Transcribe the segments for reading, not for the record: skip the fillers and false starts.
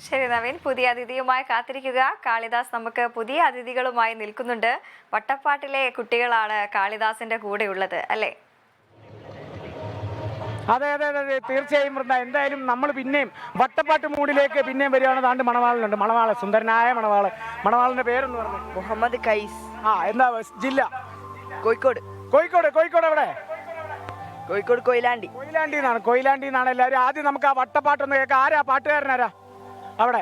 ശരി നവീൻ, പുതിയ അതിഥിയുമായി കാത്തിരിക്കുക. കാളിദാസ് നമുക്ക് പുതിയ അതിഥികളുമായി നിൽക്കുന്നുണ്ട്. വട്ടപ്പാട്ടിലെ കുട്ടികളാണ് കാളിദാസിന്റെ കൂടെ ഉള്ളത് അല്ലേ? അതെ അതെ അതെ തീർച്ചയായും വൃന്ദ. എന്തായാലും നമ്മൾ പിന്നെയും വട്ടപ്പാട്ട് മൂഡിലേക്ക് പിന്നെയും വരികയാണ്. താണ്ട് മണവാളനുണ്ട്. മണവാള, സുന്ദരനായ മണവാള്. മണവാളന്റെ പേരെന്ന് പറഞ്ഞു? മുഹമ്മദ് കൈസ്. എന്താ ജില്ല? കോഴിക്കോട്. കോഴിക്കോട്. കോഴിക്കോട് എവിടെ? കോഴിക്കോട് കൊയിലാണ്ടി. കൊയിലാണ്ടി എന്നാണ് എല്ലാവരും. ആദ്യം നമുക്ക് ആ വട്ടപ്പാട്ടൊന്ന് കേൾക്കാം. ആരാ പാട്ടുകാരനാരാ അവിടെ?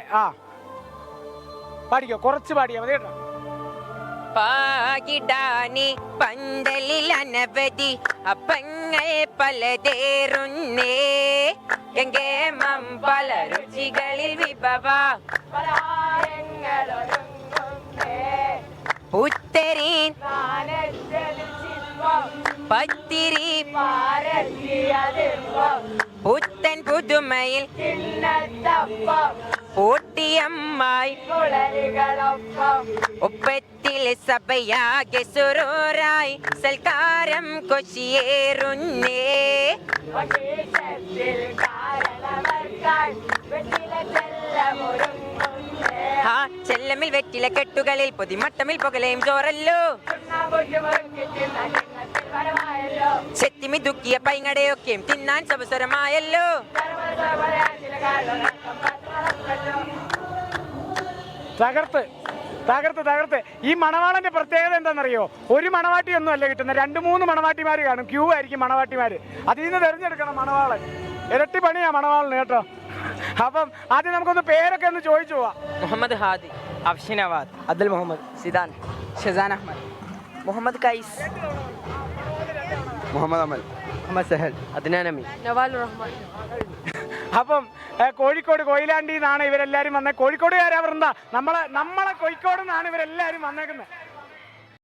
പാടിക്കോ, കുറച്ച് പാടിയാ മതി കേട്ടോ. പാകിടാനി പന്തലിൽ അനവധി അപ്പങ്ങൾ പലതേറുന്നേ, ഗംഗേമം പല രുചികളിൽ വിഭവ പുത്തരീൻ പത്തിരി പുത്തൻ പുതുമയിൽ പൂട്ടിയമ്മായി ഒപ്പത്തിലെ സഭയാകെ സുറൂറായി സൽക്കാരം കൊശിയേറുന്നേ. ചെല്ലമിൽ വെറ്റില കെട്ടുകളിൽ പൊതിമട്ടമിൽ പുകലയും ചോറല്ലോ, ചെത്തിമി ദുഃഖിയ പൈങ്ങടയൊക്കെയും തിന്നാൻ സവസരമായല്ലോ. തകർത്ത് തകർത്ത് തകർത്ത്. ഈ മണവാളന്റെ പ്രത്യേകത എന്താണെന്നറിയോ? ഒരു മണവാട്ടി ഒന്നും അല്ല കിട്ടുന്നത്, 2-3 മണവാട്ടിമാർ കാണും. ക്യൂ ആയിരിക്കും മണവാട്ടിമാര്. അതിൽ നിന്ന് തെരഞ്ഞെടുക്കണം മണവാളൻ. ഇരട്ടി പണിയാ മണവാളന് കേട്ടോ. അപ്പം ആദ്യം നമുക്കൊന്ന് പേരൊക്കെ ഒന്ന് ചോദിച്ചു പോവാം. മുഹമ്മദ് ഹാദി, അഫ്ഷിനവാദ്, അബ്ദുൽ മുഹമ്മദ്, സിദാൻ, ഷസാൻ അഹമ്മദ്, മുഹമ്മദ് കൈസ്, മുഹമ്മദ് അമൽ, മുഹമ്മദ് സഹൽ, അദ്നാൻ അമീൻ, നവാൽ റഹ്മാൻ. അപ്പം കോഴിക്കോട് കൊയിലാണ്ടി നിന്നാണ് ഇവരെല്ലാവരും വന്നത്. കോഴിക്കോടുകാരാ വൃന്ദ. നമ്മളെ കോഴിക്കോട് നിന്നാണ് ഇവരെല്ലാവരും വന്നേക്കുന്നത്.